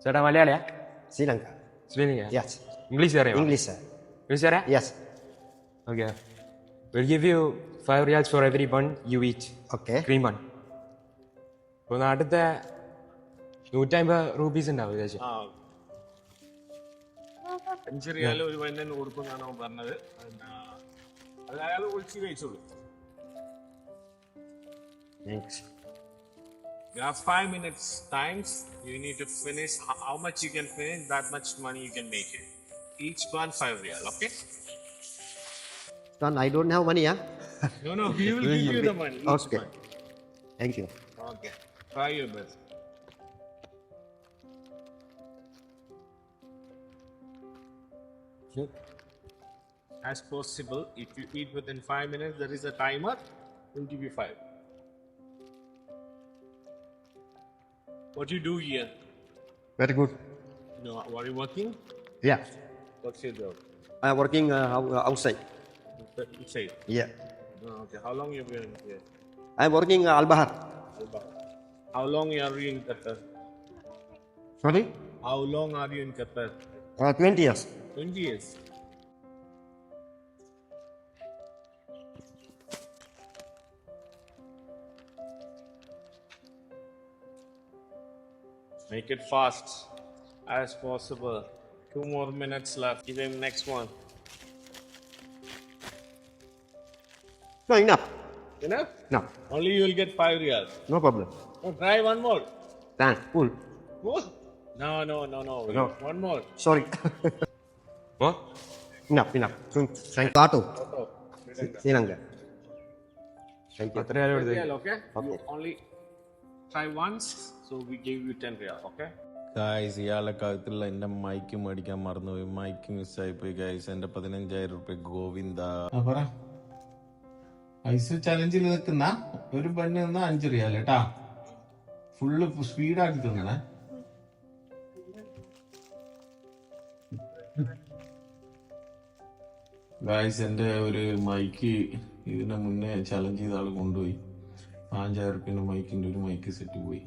ചേട്ടാ മലയാളിയാ? Sri Lanka. Sri Lanka? Yes. English അറിയാം. English, sir. English അറിയാം? Yes. Okay. We'll give you 5 riyals for every bun you eat. Okay. Cream bun. ഇപ്പോൾ നാട്ടിലത്തെ 150 രൂപീസ് ഉണ്ടാവും ഏകദേശം. 5 റിയാൽ ഒരു പന്നന് കൊടുക്കുന്നാണ് അവൻ പറഞ്ഞത്. അത് അയാൾ ഒളിച്ച് കഴിച്ചോളൂ. Thanks. You have 5 minutes times. You need to finish how much you can finish, that much money you can make it. Each one 5 riyal, okay? Son, I don't have money, huh? No, he will give you the money. Each Okay. one. Thank you. Okay. Try your best. As possible, if you eat within 5 minutes, there is a timer. We'll give you 5. What you do here? Very good. No, are you working? Yeah. What's your job? I'm working outside. Inside. Yeah. Okay. How long you been here? I'm working Al Bahar. How long are you in Qatar? Sorry? How long are you in Qatar? 20 years. 20 years. Make it fast as possible. 2 more minutes left. Give him next one. No, enough. Enough? No. Only you will get 5 riyals. No problem. Oh, try one more. Thanks. Cool. More? No. No. One more. Sorry. Oh enough. Thank you. Auto. Sri Lanka. Thank you. എത്ര രൂപ Real, okay? Okay. You only try once, so we gave you 10 riyal, okay? Guys ഇയാളെ കഴുത്തിലുള്ള എൻ്റെ mic മേടിക്കാൻ മറന്നുപോയി. Mic മിസ്സായിപ്പോയി guys. എൻ്റെ 15,000 റുപ്യ ഗോവിന്ദ. പറ ഐസ് ചലഞ്ചിൽ നിൽക്കുന്ന ഒരു പെണ്ണ് നിന്ന 5 റിയാൽ കേട്ടാ. ഫുള്ള് സ്പീഡാക്കി തിന്നണേ. ഗായ്സ് എൻ്റെ ഒരു മൈക്ക് ഇതിന് മുന്നേ ചലഞ്ച് ചെയ്ത ആള് കൊണ്ടുപോയി. 5,000 റുപ്യന്റെ മൈക്കിന്റെ ഒരു മൈക്ക് സെറ്റ് പോയി.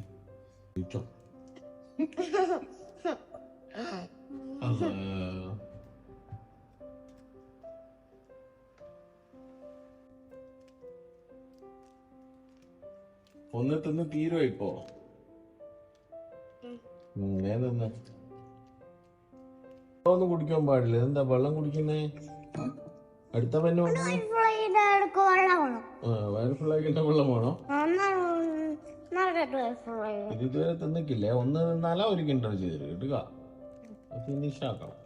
ഒന്ന് തിന്ന് തീരുവോ ഇപ്പോ? ഏതെന്ന് ഒന്നും കുടിക്കാൻ പാടില്ല. എന്താ വെള്ളം കുടിക്കുന്നേ? അടുത്ത പെണ്ണ് വയറ് ഫുള്ളാക്കിട്ട വെള്ളം വേണോ? ഇത് ഇതുവരെ തിന്നിക്കില്ലേ? ഒന്ന് തിന്നാലാ ഒരു കിണ്ടർ ചെയ്ത് ഇടുക. ഫിനിഷ് ആക്കണം.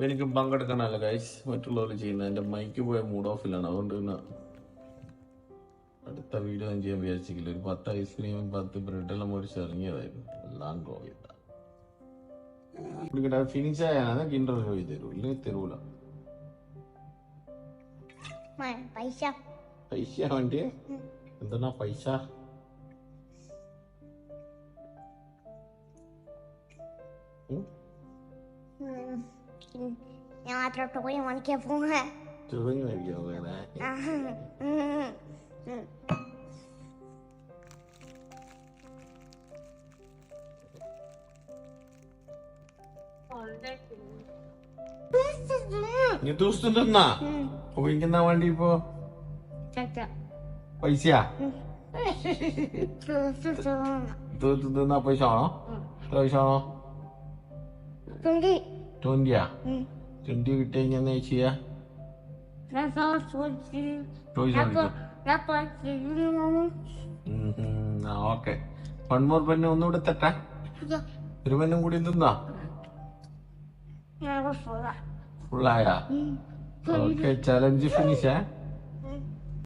എനിക്ക് പങ്കെടുക്കണല്ലോ ഗൈസ്. മറ്റുള്ളവർ ചെയ്യുന്ന എന്റെ മൈക്ക് പോയ മൂഡ് ഓഫിലാണ്. അതുകൊണ്ട് പിന്നെ അടുത്ത വീഡിയോ ഞാൻ ചെയ്യാൻ വിചാരിച്ചില്ല. ഒരു 10 ഐസ്ക്രീമും 10 ബ്രെഡെല്ലാം മേടിച്ച് ഇറങ്ങിയതായിരുന്നു. എല്ലാം ഗോവിന്ദ. ഫിനിഷ് ആയാൽ കിണ്ടർ ജോയി തരൂ, ഇല്ലെങ്കിൽ തരൂല. പൈസ വേണ്ടി എന്താണ് പൈസ? ഞാൻ മാത്രം ടോയ് വാങ്ങിക്കാൻ പോകാ. ടോയ് വാങ്ങിക്കാൻ പോകാനാ? നീ ദൂസ്തുണ്ടെന്നാ പോയിക്കുന്ന വണ്ടി ഇപ്പോ പൈസയാ? തിന്നാ പൈസ ആണോ? എത്ര പൈസ ആണോ? 20യാ? 20 കിട്ടി കഴിഞ്ഞാ എന്താ ചെയ്യാ? ഓക്കെ. 1 more പെണ്ണ് ഒന്നുകൂടെ തട്ടാ. ഒരു പെണ്ണും കൂടി തിന്നാ ഫുള്ളായാ? ഓക്കെ. Challenge finish.